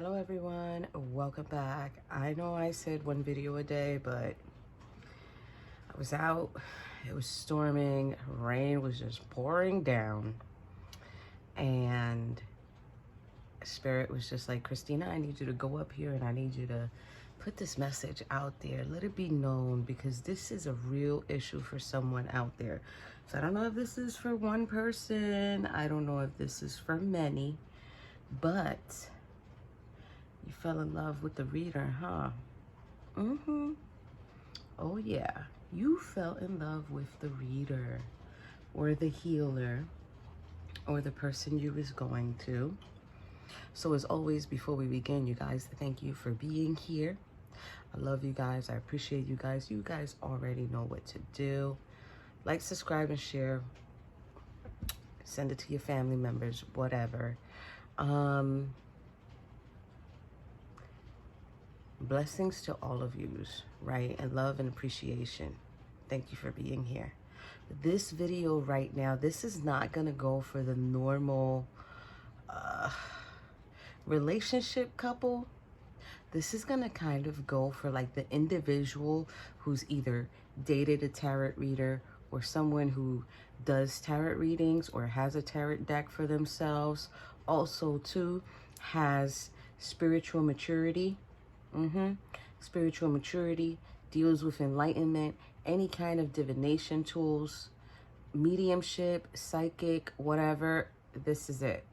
Hello everyone, welcome back. I know I said one video a day, but I was out, it was storming, rain was just pouring down, and Spirit was just like, Christina, I need you to go up here and I need you to put this message out there. Let it be known, because this is a real issue for someone out there. So I don't know if this is for one person, I don't know if this is for many, but you fell in love with the reader, huh? Oh yeah, you fell in love with the reader or the healer or the person you was going to. So as always, before we begin, you guys, thank you for being here. I love you guys. I appreciate you guys. You guys already know what to do. Like, subscribe, and share. Send it to your family members, whatever. Blessings to all of yous, right? And love and appreciation. Thank you for being here. This video right now, this is not going to go for the normal relationship couple. This is going to kind of go for like the individual who's either dated a tarot reader or someone who does tarot readings or has a tarot deck for themselves. Also, too, has spiritual maturity. Spiritual maturity, deals with enlightenment, any kind of divination tools, mediumship, psychic, whatever. This is it.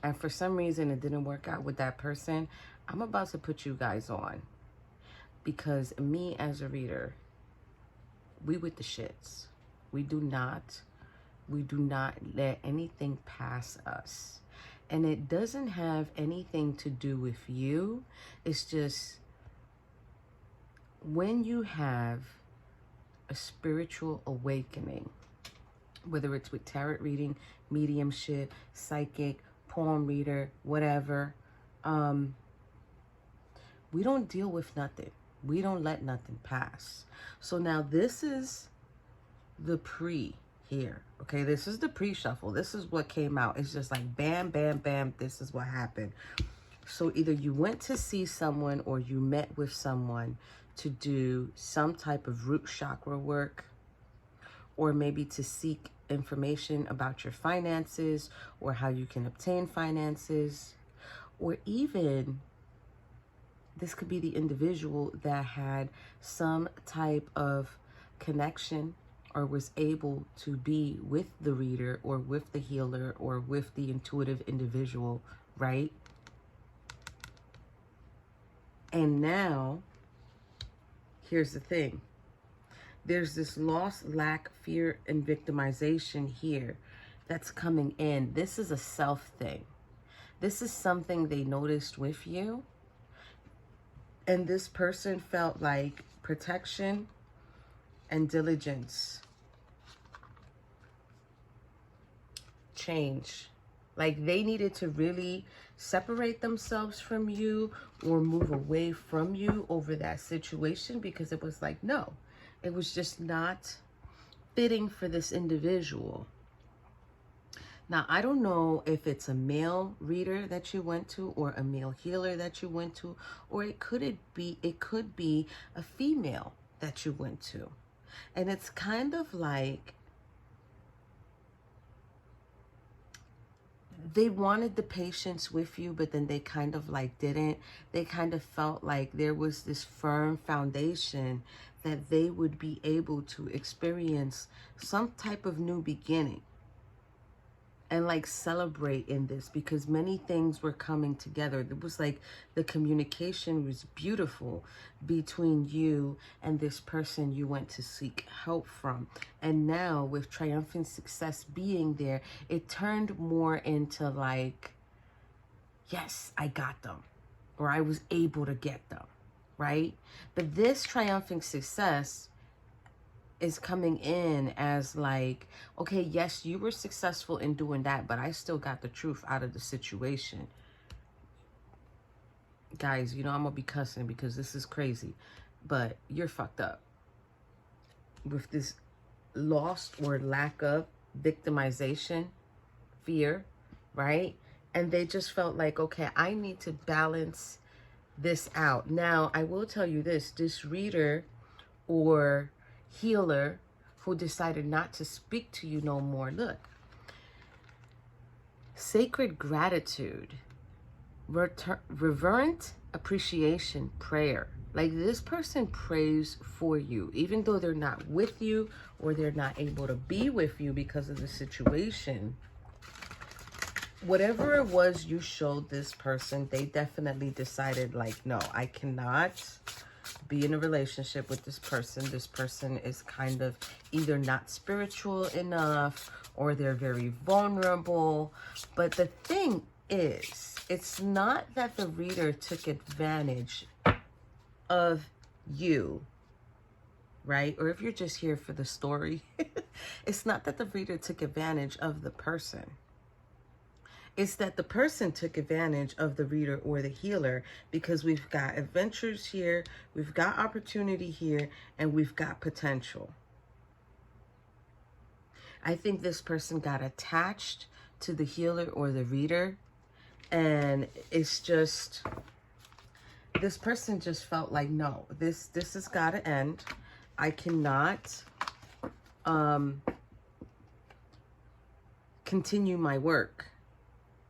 And for some reason it didn't work out with that person. I'm about to put you guys on, because me as a reader, we with the shits. We do not let anything pass us. And it doesn't have anything to do with you. It's just when you have a spiritual awakening, whether it's with tarot reading, mediumship, psychic, palm reader, whatever, we don't deal with nothing. We don't let nothing pass. So now this is the pre here. Okay, this is the pre-shuffle. This is what came out. It's just like bam, bam, bam. This is what happened. So either you went to see someone or you met with someone to do some type of root chakra work, or maybe to seek information about your finances or how you can obtain finances, or even this could be the individual that had some type of connection or was able to be with the reader or with the healer or with the intuitive individual, right? And now, here's the thing. There's this loss, lack, fear, and victimization here that's coming in. This is a self thing. This is something they noticed with you. And this person felt like protection and diligence, change. Like they needed to really separate themselves from you or move away from you over that situation, because it was like, no, it was just not fitting for this individual. Now, I don't know if it's a male reader that you went to or a male healer that you went to, or it could be a female that you went to. And it's kind of like they wanted the patience with you, but then they kind of like didn't. They kind of felt like there was this firm foundation that they would be able to experience some type of new beginning and like celebrate in this, because many things were coming together. It was like the communication was beautiful between you and this person you went to seek help from. And now with triumphant success being there, it turned more into like, yes, I got them, or I was able to get them, right? But this triumphant success is coming in as like, okay, yes, you were successful in doing that, but I still got the truth out of the situation. Guys, you know I'm gonna be cussing because this is crazy, but you're fucked up with this loss or lack of victimization, fear, right? And they just felt like, okay, I need to balance this out. Now, I will tell you this reader or healer who decided not to speak to you no more, look, sacred gratitude, reverent appreciation, prayer. Like, this person prays for you, even though they're not with you or they're not able to be with you because of the situation. Whatever it was you showed this person, they definitely decided, like, no, I cannot be in a relationship with this person. This person is kind of either not spiritual enough or they're very vulnerable. But the thing is, it's not that the reader took advantage of you, right? Or if you're just here for the story, it's not that the reader took advantage of the person. It's that the person took advantage of the reader or the healer, because we've got adventures here, we've got opportunity here, and we've got potential. I think this person got attached to the healer or the reader, and it's just, this person just felt like, no, this has got to end. I cannot continue my work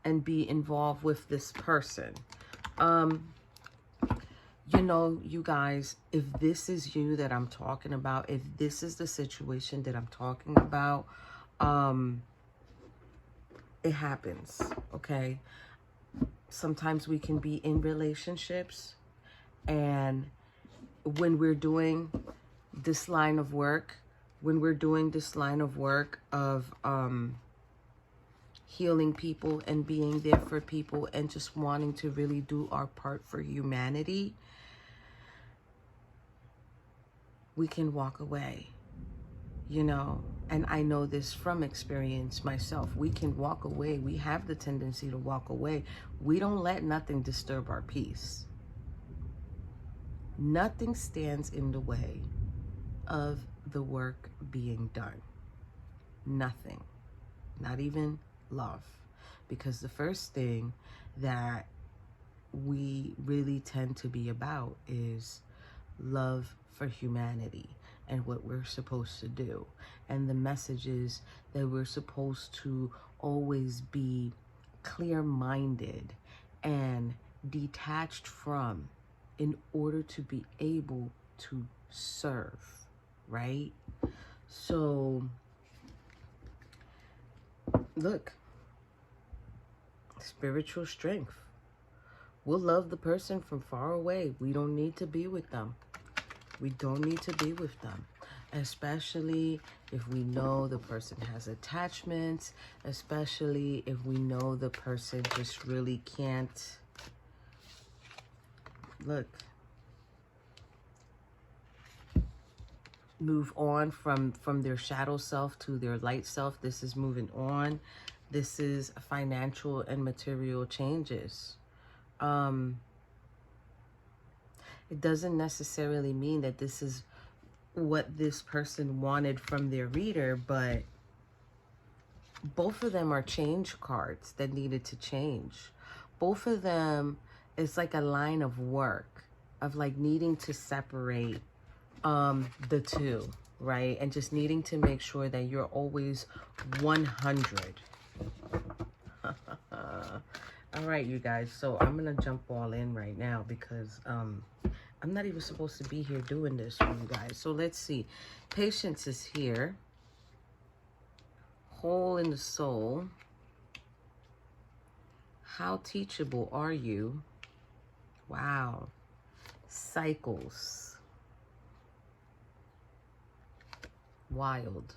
and be involved with this person. You know, you guys, if this is you that I'm talking about, if this is the situation that I'm talking about, it happens, okay? Sometimes we can be in relationships, and when we're doing this line of work, of healing people and being there for people and just wanting to really do our part for humanity, we can walk away, you know. And I know this from experience myself. We can walk away. We have the tendency to walk away. We don't let nothing disturb our peace. Nothing stands in the way of the work being done. Nothing. Not even love. Because the first thing that we really tend to be about is love for humanity and what we're supposed to do, and the messages that we're supposed to always be clear-minded and detached from in order to be able to serve, right? So look, spiritual strength. We'll love the person from far away. We don't need to be with them. We don't need to be with them, especially if we know the person has attachments, especially if we know the person just really can't, look, move on from their shadow self to their light self. This is moving on. This is financial and material changes. It doesn't necessarily mean that this is what this person wanted from their reader, but both of them are change cards that needed to change. Both of them, it's like a line of work of like needing to separate the two, right? And just needing to make sure that you're always 100. All right, you guys, so I'm gonna jump all in right now because I'm not even supposed to be here doing this for you guys. So let's see. Patience is here. Hole in the soul. How teachable are you? Wow. Cycles. Wild.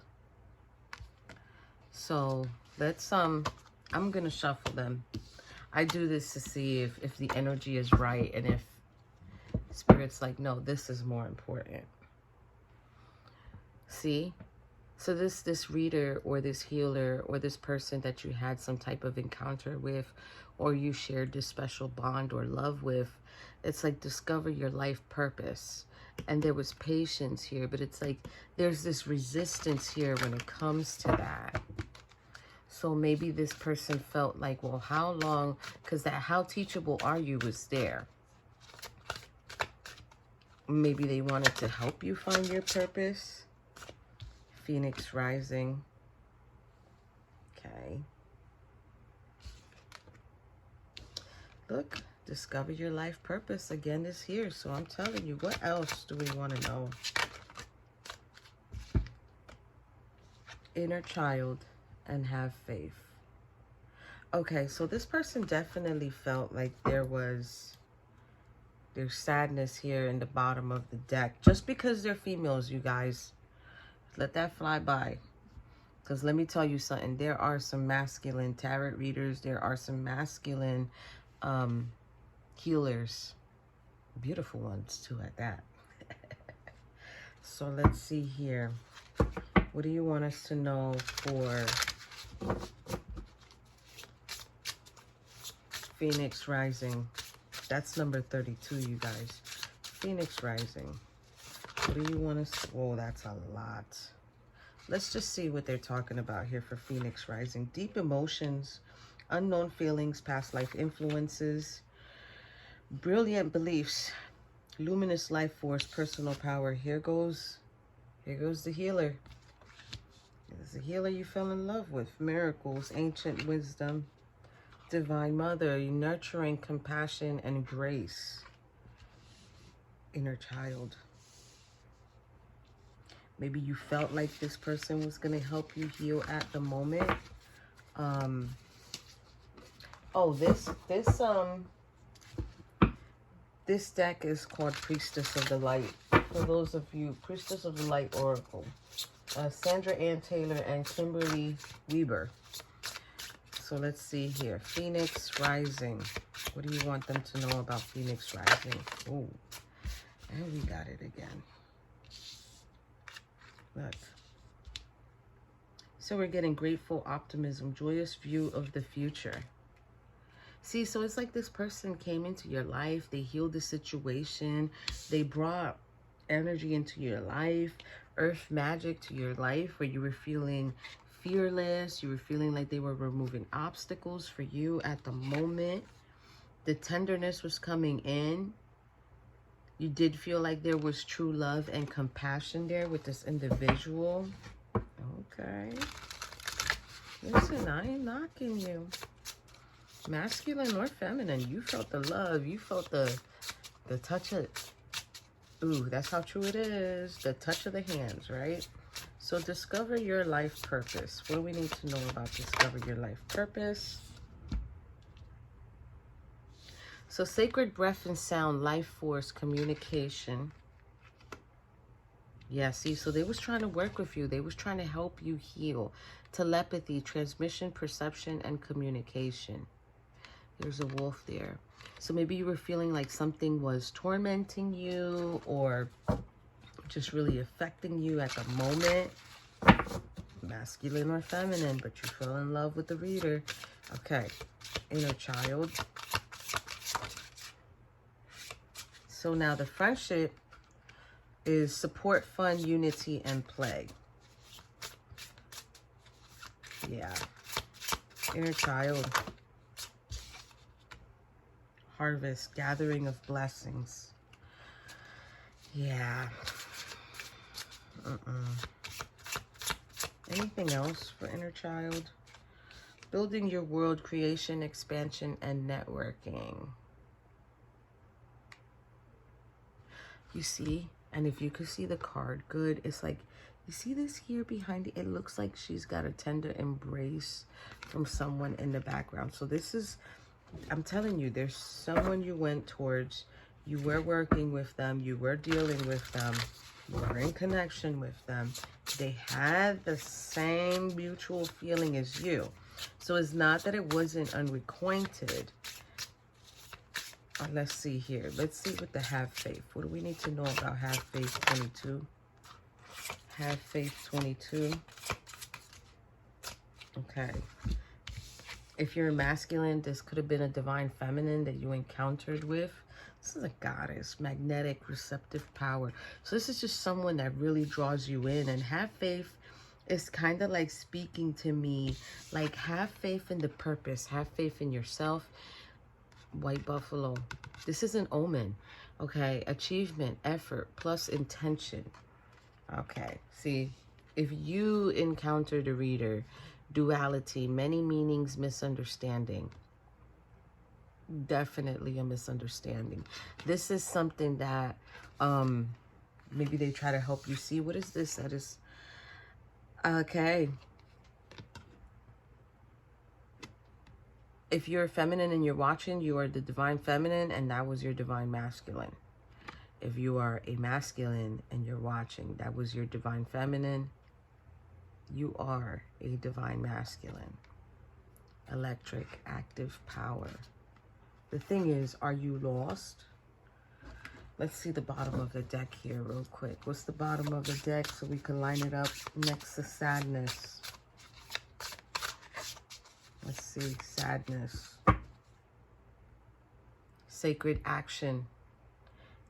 So let's I'm gonna shuffle them. I do this to see if the energy is right and if Spirit's like, no, this is more important. See? So this reader or this healer or this person that you had some type of encounter with, or you shared this special bond or love with, it's like discover your life purpose. And there was patience here, but it's like there's this resistance here when it comes to that. So maybe this person felt like, well, how long? Because that how teachable are you was there. Maybe they wanted to help you find your purpose. Phoenix rising. Okay. Look, discover your life purpose again is here. So I'm telling you, what else do we want to know? Inner child and have faith. Okay, so this person definitely felt like there's sadness here in the bottom of the deck. Just because they're females, you guys. Let that fly by. Because let me tell you something. There are some masculine tarot readers. There are some masculine healers. Beautiful ones, too, at that. So let's see here. What do you want us to know for Phoenix rising? That's number 32, you guys. Phoenix rising. What do you want us to... Oh, that's a lot. Let's just see what they're talking about here for Phoenix rising. Deep emotions, unknown feelings, past life influences, brilliant beliefs, luminous life force, personal power. Here goes the healer. There's the healer you fell in love with. Miracles, ancient wisdom, divine mother, nurturing, compassion, and grace. Inner child. Maybe you felt like this person was going to help you heal at the moment. This deck is called Priestess of the Light. For those of you, Priestess of the Light Oracle. Sandra Ann Taylor and Kimberly Weber. So let's see here. Phoenix rising. What do you want them to know about Phoenix rising? Oh, and we got it again. Look. So we're getting grateful, optimism, joyous view of the future. See, so it's like this person came into your life. They healed the situation. They brought energy into your life, earth magic to your life, where you were feeling fearless. You were feeling like they were removing obstacles for you at the moment. The tenderness was coming in. You did feel like there was true love and compassion there with this individual. Okay. Listen, I ain't knocking you. Masculine or feminine, you felt the love. You felt the touch of... Ooh, that's how true it is. The touch of the hands, right? So discover your life purpose. What do we need to know about discover your life purpose? So sacred breath and sound, life force, communication. Yeah, see, so they was trying to work with you. They was trying to help you heal. Telepathy, transmission, perception, and communication. There's a wolf there. So maybe you were feeling like something was tormenting you or just really affecting you at the moment. Masculine or feminine, but you fell in love with the reader. Okay, inner child. So now the friendship is support, fun, unity, and play. Yeah. Inner child. Harvest, gathering of blessings. Yeah. Anything else for inner child? Building your world, creation, expansion, and networking. You see, and if you could see the card, good. It's like, you see this here behind it? It looks like she's got a tender embrace from someone in the background. So this is, I'm telling you, there's someone you went towards. You were working with them. You were dealing with them. You were in connection with them. They had the same mutual feeling as you. So it's not that it wasn't unrequited. Let's see here. Let's see what the have faith. What do we need to know about have faith 22? Have faith 22. Okay. If you're masculine, this could have been a divine feminine that you encountered with. This is a goddess, magnetic, receptive power. So this is just someone that really draws you in. And have faith It's kind of like speaking to me, like have faith in the purpose, have faith in yourself. White buffalo. This is an omen. Okay, achievement, effort, plus intention. Okay, see, if you encounter the reader, duality, many meanings, misunderstanding, definitely a misunderstanding. This is something that maybe they try to help you see. What is this? That is, okay. If you're feminine and you're watching, you are the divine feminine, and that was your divine masculine. If you are a masculine and you're watching, that was your divine feminine. You are a divine masculine. Electric, active power. The thing is, are you lost? Let's see the bottom of the deck here real quick. What's the bottom of the deck so we can line it up next to sadness? Let's see, sadness. Sacred action.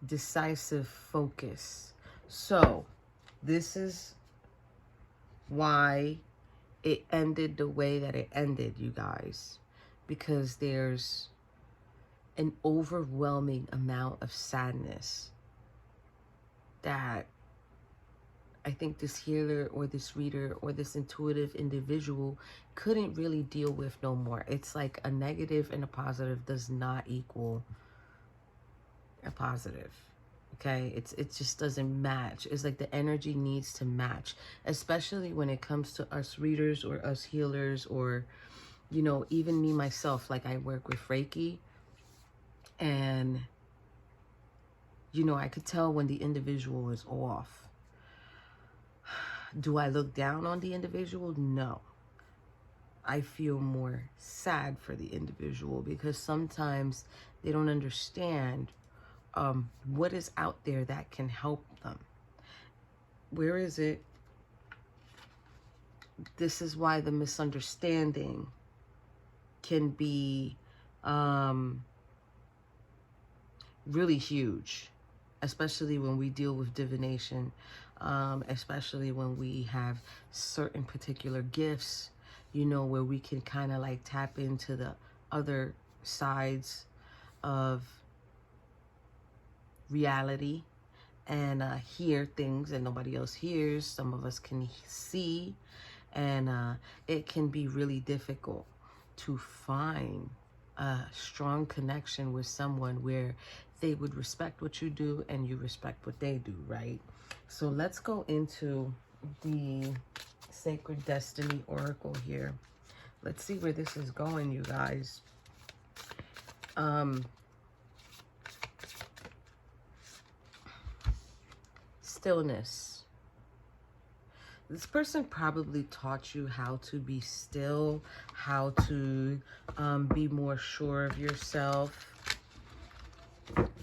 Decisive focus. So, this is why it ended the way that it ended, you guys. Because there's an overwhelming amount of sadness that I think this healer or this reader or this intuitive individual couldn't really deal with no more. It's like a negative and a positive does not equal a positive. Okay, it just doesn't match. It's like the energy needs to match, especially when it comes to us readers or us healers, or, you know, even me myself. Like, I work with Reiki, and, you know, I could tell when the individual is off. Do I look down on the individual? No. I feel more sad for the individual, because sometimes they don't understand what is out there that can help them. Where is it? This is why the misunderstanding can be really huge, especially when we deal with divination, especially when we have certain particular gifts, you know, where we can kind of like tap into the other sides of reality and hear things that nobody else hears. Some of us can see, and it can be really difficult to find a strong connection with someone where they would respect what you do and you respect what they do, right? So let's go into the Sacred Destiny Oracle here. Let's see where this is going, you guys. Stillness. This person probably taught you how to be still, how to be more sure of yourself.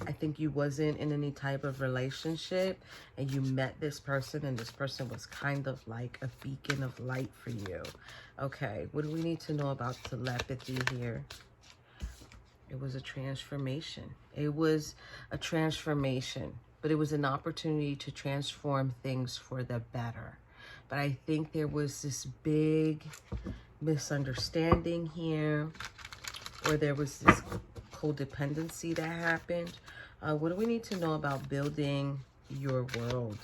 I think you wasn't in any type of relationship, and you met this person, and this person was kind of like a beacon of light for you. Okay, what do we need to know about telepathy here? It was a transformation. It was a transformation, but it was an opportunity to transform things for the better. But I think there was this big misunderstanding here, or there was this codependency that happened. What do we need to know about building your world?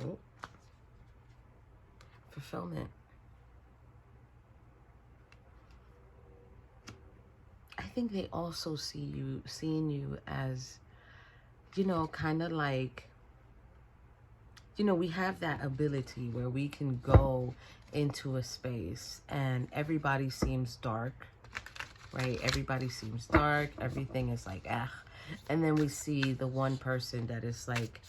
Oh. Fulfillment. I think they also seeing you as, you know, kind of like, you know, we have that ability where we can go into a space and everybody seems dark, right? Everybody seems dark. Everything is like, ah. And then we see the one person that is like,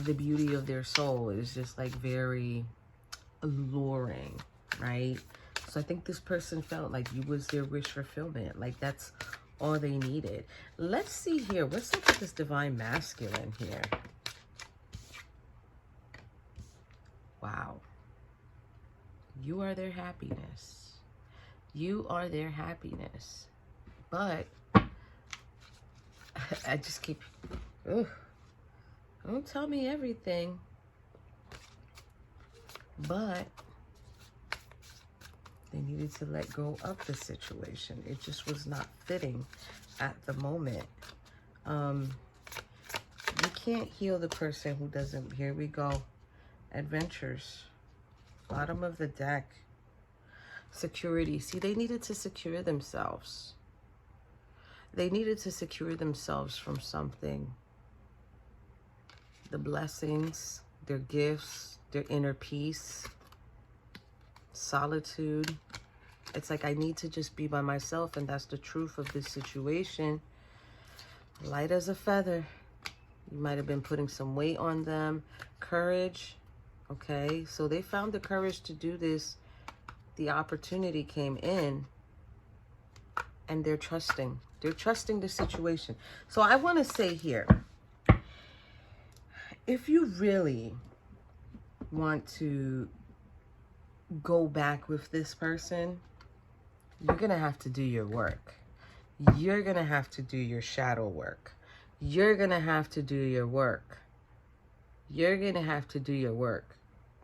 the beauty of their soul is just like very alluring, right? So I think this person felt like you was their wish fulfillment. Like that's all they needed. Let's see here. What's up with this divine masculine here? Wow. You are their happiness. You are their happiness. But I just keep, Don't tell me everything. But they needed to let go of the situation. It just was not fitting at the moment. You can't heal the person who doesn't. Here we go. Adventures. Bottom of the deck. Security. See, they needed to secure themselves. They needed to secure themselves from something. The blessings, their gifts, their inner peace, solitude. It's like, I need to just be by myself, and that's the truth of this situation. Light as a feather. You might have been putting some weight on them. Courage. Okay, so they found the courage to do this. The opportunity came in, and they're trusting. They're trusting the situation. So I want to say here, if you really want to go back with this person, you're going to have to do your work. You're going to have to do your shadow work. You're going to have to do your work. You're going to have to do your work.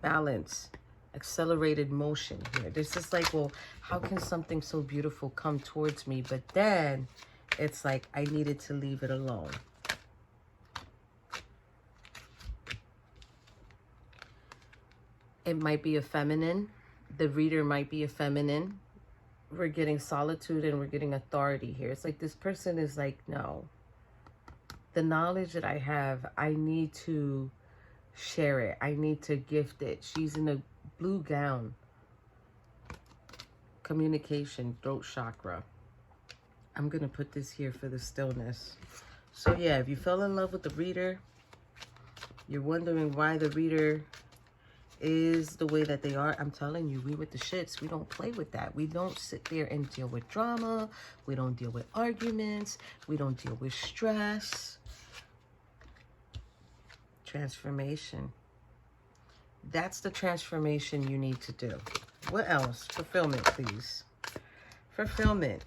Balance, accelerated motion here. This is like, well, how can something so beautiful come towards me? But then it's like, I needed to leave it alone. It might be a feminine. The reader might be a feminine. We're getting solitude and we're getting authority here. It's like this person is like, no. The knowledge that I have, I need to share it. I need to gift it. She's in a blue gown. Communication, throat chakra. I'm going to put this here for the stillness. So yeah, if you fell in love with the reader, you're wondering why the reader is the way that they are, I'm telling you, we with the shits, we don't play with that. We don't sit there and deal with drama. We don't deal with arguments. We don't deal with stress. Transformation. That's the transformation you need to do. What else? Fulfillment, please. Fulfillment.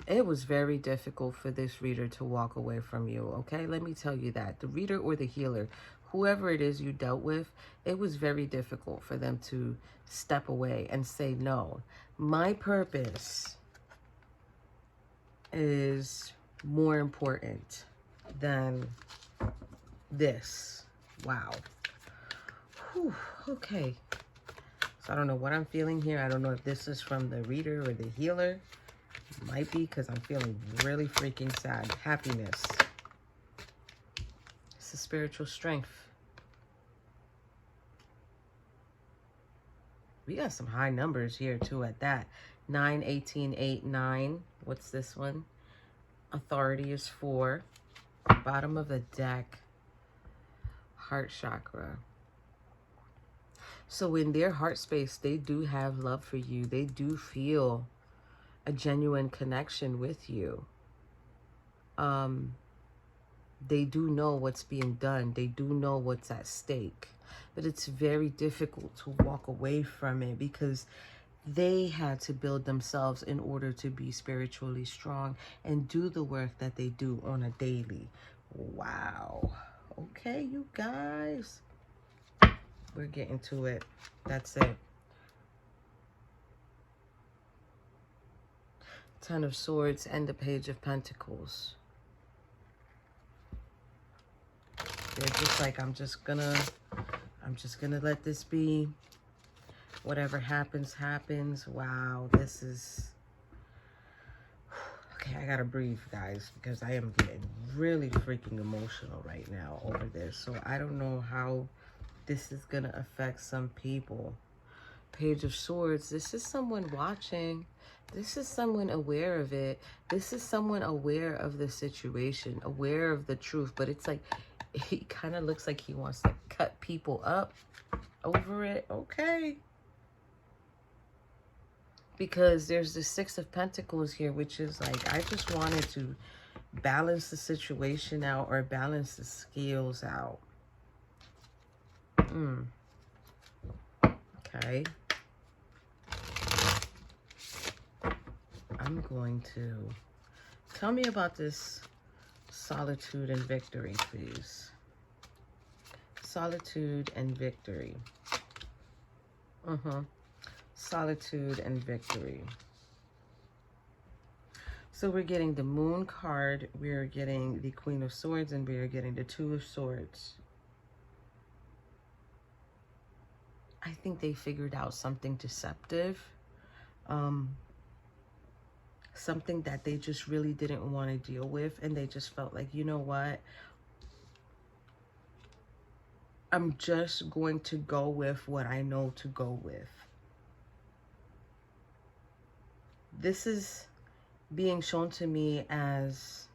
It was very difficult for this reader to walk away from you, okay? Let me tell you that. The reader or the healer, whoever it is you dealt with, it was very difficult for them to step away and say, no, my purpose is more important than this. Wow. Whew, okay. So I don't know what I'm feeling here. I don't know if this is from the reader or the healer. Might be, because I'm feeling really freaking sad. Happiness. It's a spiritual strength. We got some high numbers here too at that. 9, 18, 8, 9. What's this one? Authority is 4. Bottom of the deck. Heart chakra. So in their heart space, they do have love for you. They do feel a genuine connection with you. They do know what's being done. They do know what's at stake. But it's very difficult to walk away from it because they had to build themselves in order to be spiritually strong and do the work that they do on a daily. Wow. Okay, you guys. We're getting to it. That's it. 10 of Swords and the Page of Pentacles. They're just like, I'm just gonna let this be. Whatever happens, happens. Wow, this is... Okay, I gotta breathe, guys, because I am getting really freaking emotional right now over this. So I don't know how this is gonna affect some people. Page of Swords, this is someone watching. This is someone aware of it. This is someone aware of the situation, aware of the truth. But it's like, he kind of looks like he wants to cut people up over it. Okay. Because there's the 6 of Pentacles here, which is like, I just wanted to balance the situation out or balance the scales out. Okay. I'm going to... Tell me about this solitude and victory, please. Solitude and victory. Solitude and victory. So we're getting the Moon card, we're getting the Queen of Swords, and we're getting the Two of Swords. I think they figured out something deceptive. Something that they just really didn't want to deal with. And they just felt like, you know what? I'm just going to go with what I know to go with. This is being shown to me as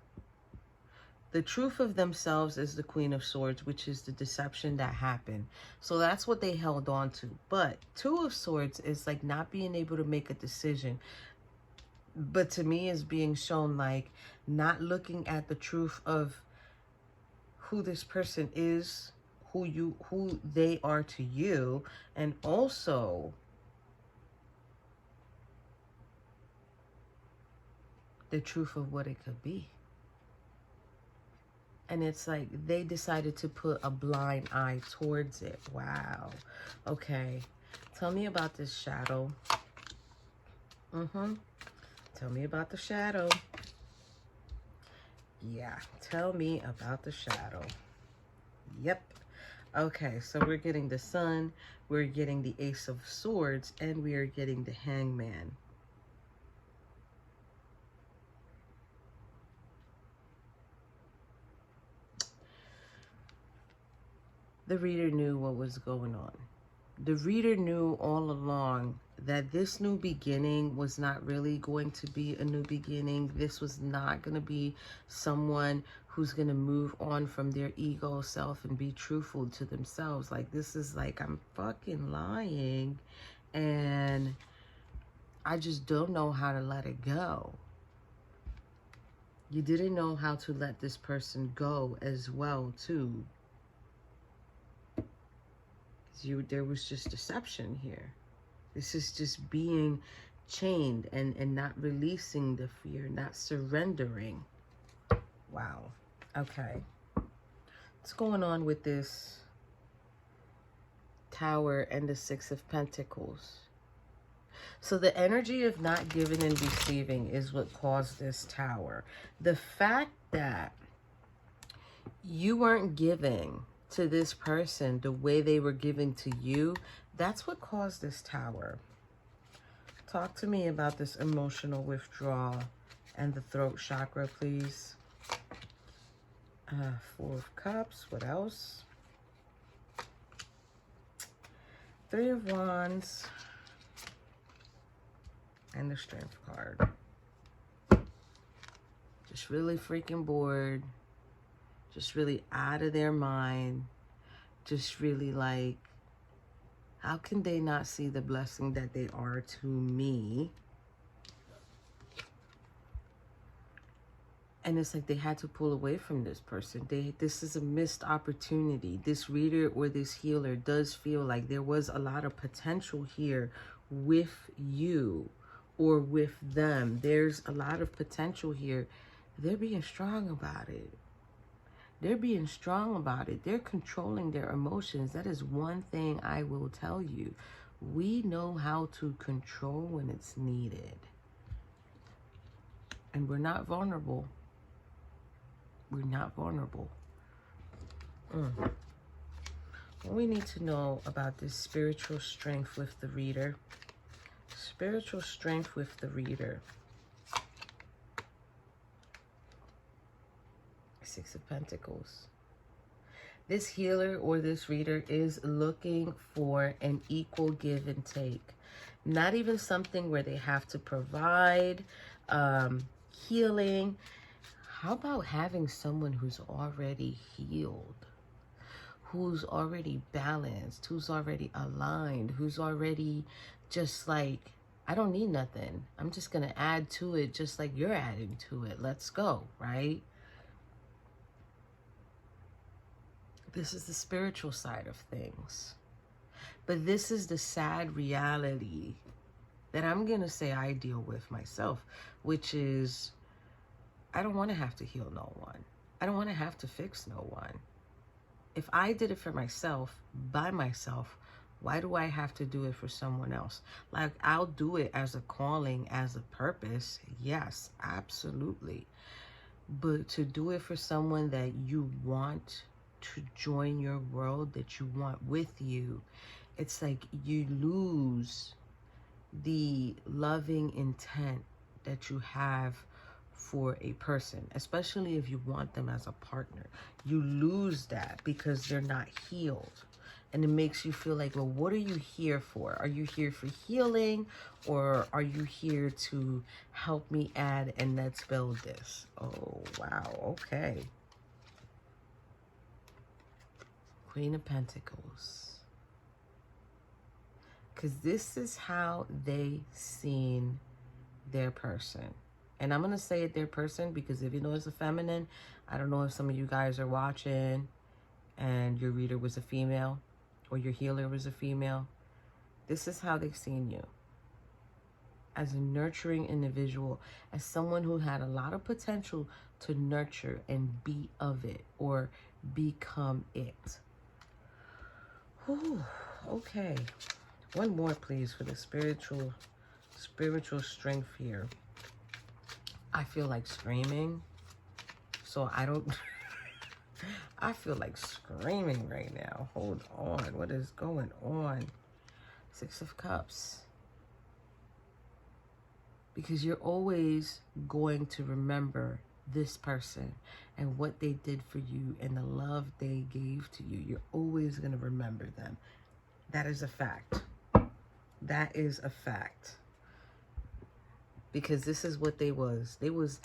the truth of themselves is the Queen of Swords, which is the deception that happened. So that's what they held on to. But Two of Swords is like not being able to make a decision. But to me is being shown like not looking at the truth of who this person is, who they are to you, and also the truth of what it could be. And it's like they decided to put a blind eye towards it. Wow. Okay. Tell me about this shadow. Tell me about the shadow. Yeah. Tell me about the shadow. Yep. Okay. So we're getting the Sun. We're getting the Ace of Swords. And we are getting the Hangman. The reader knew what was going on. The reader knew all along that this new beginning was not really going to be a new beginning. This was not going to be someone who's going to move on from their ego self and be truthful to themselves. Like, this is like, I'm fucking lying and I just don't know how to let it go. You didn't know how to let this person go as well, too. There was just deception here. This is just being chained and not releasing the fear, not surrendering. Wow. Okay. What's going on with this Tower and the Six of Pentacles? So the energy of not giving and receiving is what caused this Tower. The fact that you weren't giving to this person the way they were giving to you, that's what caused this Tower. Talk to me about this emotional withdrawal and the throat chakra, please. Four of Cups. What else? Three of Wands. And the Strength card. Just really freaking bored. Just really out of their mind. Just really like, how can they not see the blessing that they are to me? And it's like they had to pull away from this person. This is a missed opportunity. This reader or this healer does feel like there was a lot of potential here with you or with them. There's a lot of potential here. They're being strong about it. They're being strong about it. They're controlling their emotions. That is one thing I will tell you. We know how to control when it's needed. And we're not vulnerable. We're not vulnerable. What we need to know about this spiritual strength with the reader. Spiritual strength with the reader. Six of Pentacles. This healer or this reader is looking for an equal give and take. Not even something where they have to provide healing. How about having someone who's already healed, who's already balanced, who's already aligned, who's already just like, I don't need nothing. I'm just going to add to it just like you're adding to it. Let's go, right? This is the spiritual side of things. But this is the sad reality that I'm going to say I deal with myself, which is I don't want to have to heal no one. I don't want to have to fix no one. If I did it for myself, by myself, why do I have to do it for someone else? Like, I'll do it as a calling, as a purpose. Yes, absolutely. But to do it for someone that you want to join your world, that you want with you, it's like you lose the loving intent that you have for a person, especially if you want them as a partner. You lose that because they're not healed. And it makes you feel like, well, what are you here for? Are you here for healing, or are you here to help me add and let's build this? Oh, wow. Okay. Queen of Pentacles. Because this is how they seen their person. And I'm going to say it their person because if you know it's a feminine, I don't know if some of you guys are watching and your reader was a female or your healer was a female. This is how they've seen you. As a nurturing individual, as someone who had a lot of potential to nurture and be of it or become it. Whew, okay. One more, please, for the spiritual strength here. I feel like screaming, so I don't... I feel like screaming right now. Hold on. What is going on? Six of Cups. Because you're always going to remember this person and what they did for you and the love they gave to you. You're always going to remember them. That is a fact. That is a fact. Because this is what they was. They was...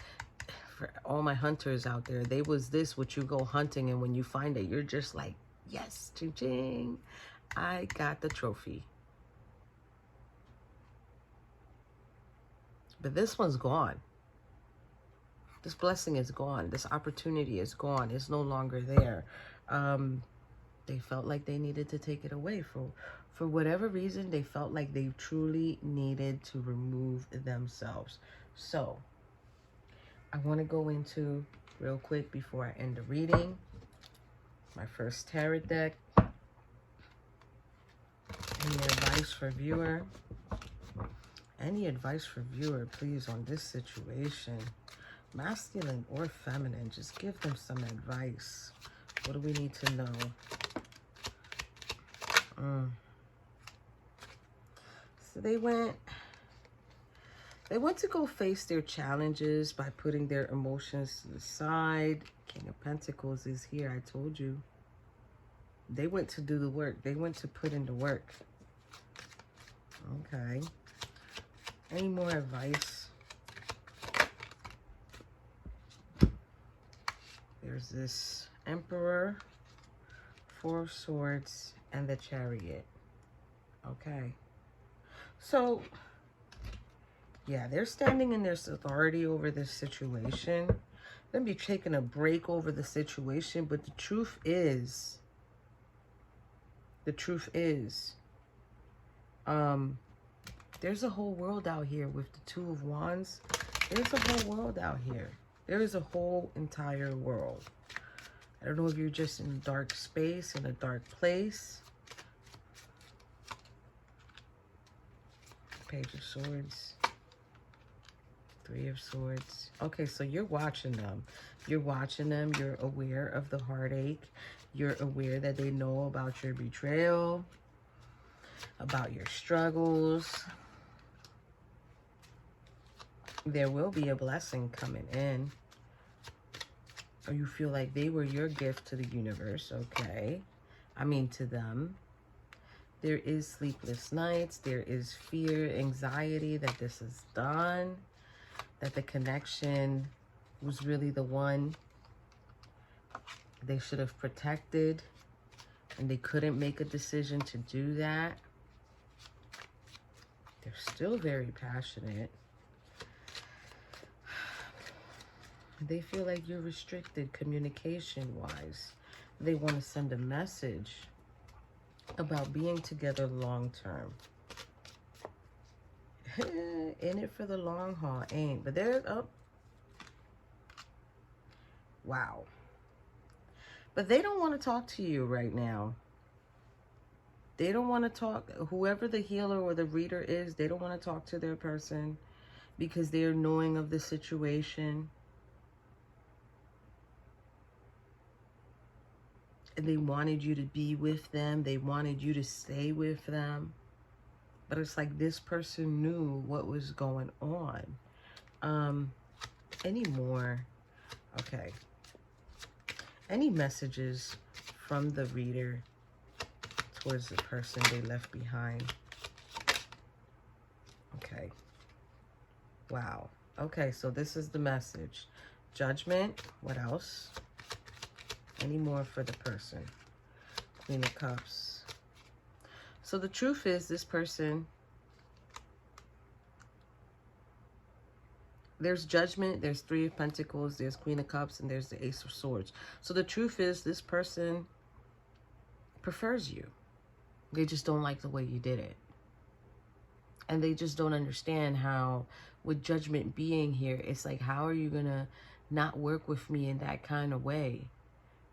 For all my hunters out there, they was this, what you go hunting, and when you find it, you're just like, yes, ching-ching, I got the trophy. But this one's gone. This blessing is gone. This opportunity is gone. It's no longer there. They felt like they needed to take it away. For whatever reason, they felt like they truly needed to remove themselves. So I want to go into, real quick before I end the reading, my first tarot deck. Any advice for viewer? Any advice for viewer, please, on this situation? Masculine or feminine, just give them some advice. What do we need to know? So they went to go face their challenges by putting their emotions to the side. King of Pentacles is here, I told you. They went to do the work. They went to put in the work. Okay. Any more advice? There's this Emperor, Four of Swords, and the Chariot. Okay. So... yeah, they're standing in their authority over this situation. They're going to be taking a break over the situation. But the truth is, there's a whole world out here with the Two of Wands. There's a whole world out here. There is a whole entire world. I don't know if you're just in a dark space, in a dark place. Page of Swords. Three of Swords. Okay, so you're watching them. You're watching them. You're aware of the heartache. You're aware that they know about your betrayal, about your struggles. There will be a blessing coming in. Or you feel like they were your gift to the universe, okay? I mean, to them. There is sleepless nights. There is fear, anxiety that this is done. That the connection was really the one they should have protected, and they couldn't make a decision to do that. They're still very passionate. They feel like you're restricted communication-wise. They want to send a message about being together long-term. In it for the long haul, ain't. But there's... oh. Wow. But they don't want to talk to you right now. They don't want to talk. Whoever the healer or the reader is, they don't want to talk to their person because they're knowing of the situation. And they wanted you to be with them. They wanted you to stay with them. But it's like this person knew what was going on. Any more? Okay. Any messages from the reader towards the person they left behind? Okay. Wow. Okay, so this is the message. Judgment. What else? Any more for the person? Queen of Cups. So the truth is, this person, there's judgment, there's Three of Pentacles, there's Queen of Cups, and there's the Ace of Swords. So the truth is, this person prefers you. They just don't like the way you did it. And they just don't understand how, with judgment being here, it's like, how are you going to not work with me in that kind of way?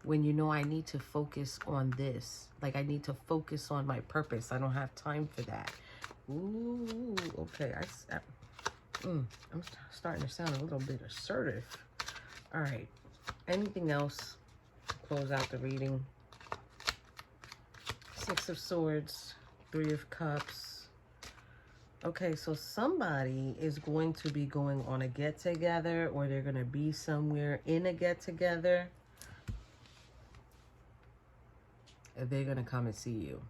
When you know I need to focus on this. Like, I need to focus on my purpose. I don't have time for that. Ooh, okay. I'm starting to sound a little bit assertive. All right. Anything else to close out the reading? Six of Swords, Three of Cups. Okay, so somebody is going to be going on a get-together, or they're going to be somewhere in a get-together. They're going to come and see you.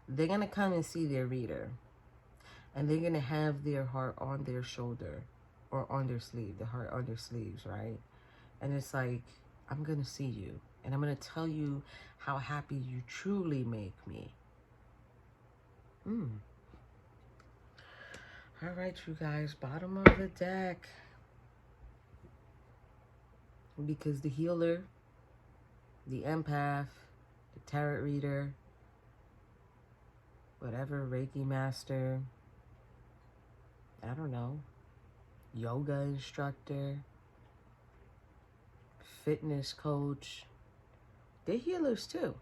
They're going to come and see their reader. And they're going to have their heart on their shoulder or on their sleeve, the heart on their sleeves, right? And it's like, I'm going to see you. And I'm going to tell you how happy you truly make me. All right, you guys, bottom of the deck. Because the healer, the empath, the tarot reader, whatever, Reiki master, I don't know, yoga instructor, fitness coach, they're healers too.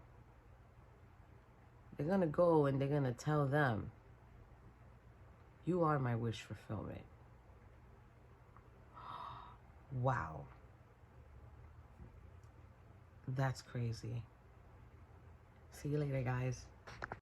They're going to go and they're going to tell them, you are my wish fulfillment. Wow. That's crazy. See you later, guys.